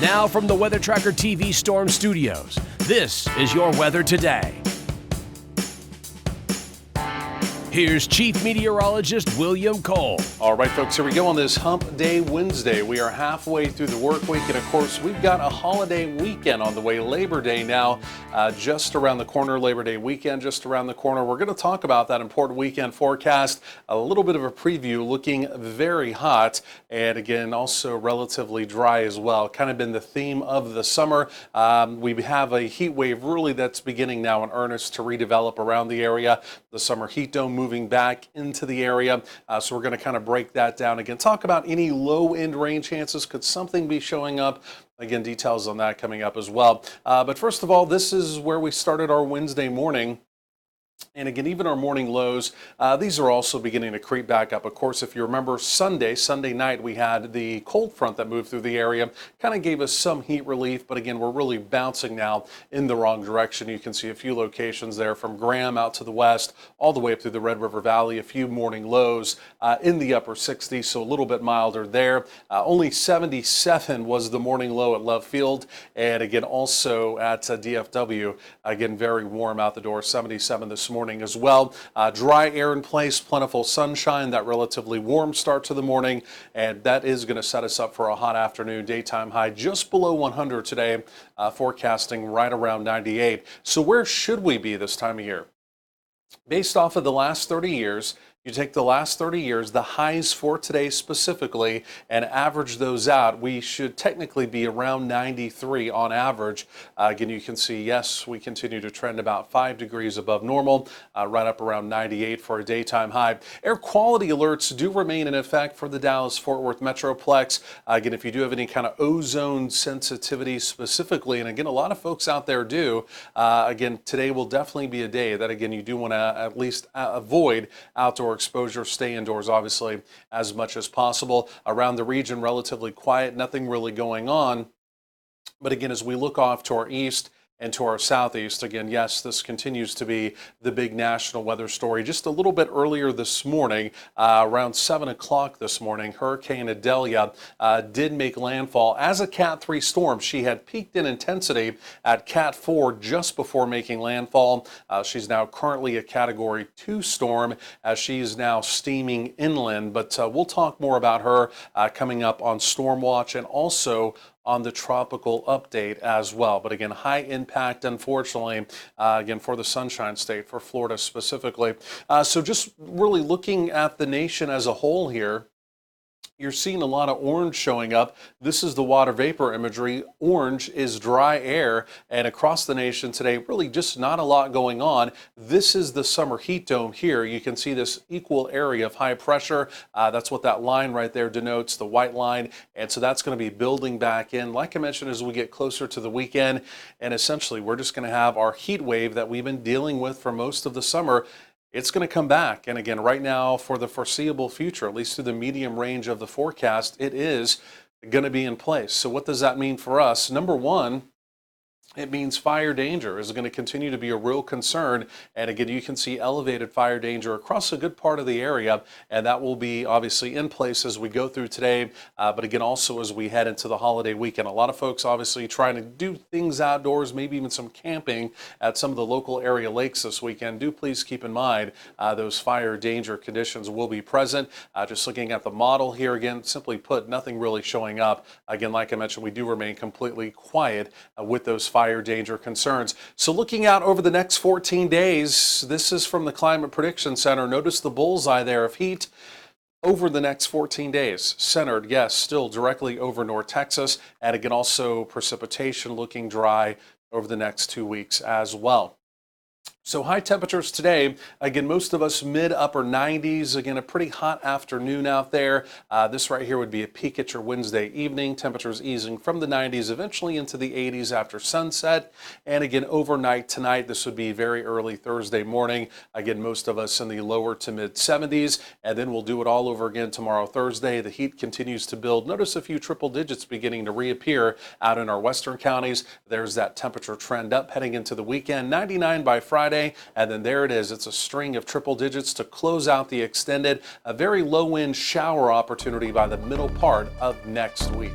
Now from the Weather Tracker TV Storm Studios, this is your weather today. Here's Chief Meteorologist William Cole. All right, folks, here we go on this Hump Day Wednesday. We are halfway through the work week, and of course, we've got a holiday weekend on the way. Labor Day now just around the corner. Labor Day weekend just around the corner. We're going to talk about that important weekend forecast. A little bit of a preview, looking very hot, and again, also relatively dry as well. Kind of been the theme of the summer. We have a heat wave really that's beginning now in earnest to redevelop around the area. The summer heat dome moving back into the area. So we're going to kind of break that down again. Talk about any low end rain chances. Could something be showing up? Again, details on that coming up as well. But first of all, this is where we started our Wednesday morning. And again, even our morning lows, these are also beginning to creep back up. Of course, if you remember Sunday night, we had the cold front that moved through the area, kind of gave us some heat relief. But again, we're really bouncing now in the wrong direction. You can see a few locations there from Graham out to the west, all the way up through the Red River Valley. A few morning lows in the upper 60s, so a little bit milder there. Only 77 was the morning low at Love Field. And again, also at DFW, again, very warm out the door, 77 this morning as well. Dry air in place, plentiful sunshine, that relatively warm start to the morning, and that is going to set us up for a hot afternoon. Daytime high just below 100 today, forecasting right around 98. So where should we be this time of year? Based off of the last 30 years, you take the last 30 years, the highs for today specifically, and average those out, we should technically be around 93 on average. Again, you can see, yes, we continue to trend about 5 degrees above normal, right up around 98 for a daytime high. Air quality alerts do remain in effect for the Dallas-Fort Worth Metroplex. Again, if you do have any kind of ozone sensitivity specifically, and again, a lot of folks out there do, again, today will definitely be a day that, again, you do want to at least avoid outdoor exposure. Stay indoors, obviously, as much as possible. Around the region, relatively quiet, nothing really going on. But again, as we look off to our east and to our southeast, again, yes, this continues to be the big national weather story. Just a little bit earlier this morning, around 7 o'clock this morning, Hurricane Adelia did make landfall as a Cat 3 storm. She had peaked in intensity at Cat 4 just before making landfall. She's now currently a Category 2 storm as she is now steaming inland. But we'll talk more about her coming up on Storm Watch and also on the tropical update as well. But again, high impact, unfortunately, again, for the Sunshine State, for Florida specifically. So just really looking at the nation as a whole here, you're seeing a lot of orange showing up. This is the water vapor imagery. Orange is dry air, and across the nation today, really just not a lot going on. This is the summer heat dome here. You can see this equal area of high pressure. That's what that line right there denotes, the white line. And so that's going to be building back in, like I mentioned, as we get closer to the weekend. And essentially, we're just going to have our heat wave that we've been dealing with for most of the summer. It's going to come back. And again, right now, for the foreseeable future, at least through the medium range of the forecast, it is going to be in place. So what does that mean for us? Number one, it means fire danger is going to continue to be a real concern. And again, you can see elevated fire danger across a good part of the area. And that will be obviously in place as we go through today. But again, also as we head into the holiday weekend, a lot of folks obviously trying to do things outdoors, maybe even some camping at some of the local area lakes this weekend. Do please keep in mind those fire danger conditions will be present. Just looking at the model here again, simply put, nothing really showing up. Again, like I mentioned, we do remain completely quiet with those fire danger concerns. So looking out over the next 14 days, this is from the Climate Prediction Center. Notice the bullseye there of heat over the next 14 days. Centered, yes, still directly over North Texas. And again, also precipitation looking dry over the next 2 weeks as well. So high temperatures today, again, most of us mid-upper 90s. Again, a pretty hot afternoon out there. This right here would be a peak at your Wednesday evening. Temperatures easing from the 90s, eventually into the 80s after sunset. And again, overnight tonight, this would be very early Thursday morning. Again, most of us in the lower to mid 70s. And then we'll do it all over again tomorrow, Thursday. The heat continues to build. Notice a few triple digits beginning to reappear out in our western counties. There's that temperature trend up heading into the weekend. 99 by Friday, and then there it is. It's a string of triple digits to close out the extended, a very low-end shower opportunity by the middle part of next week.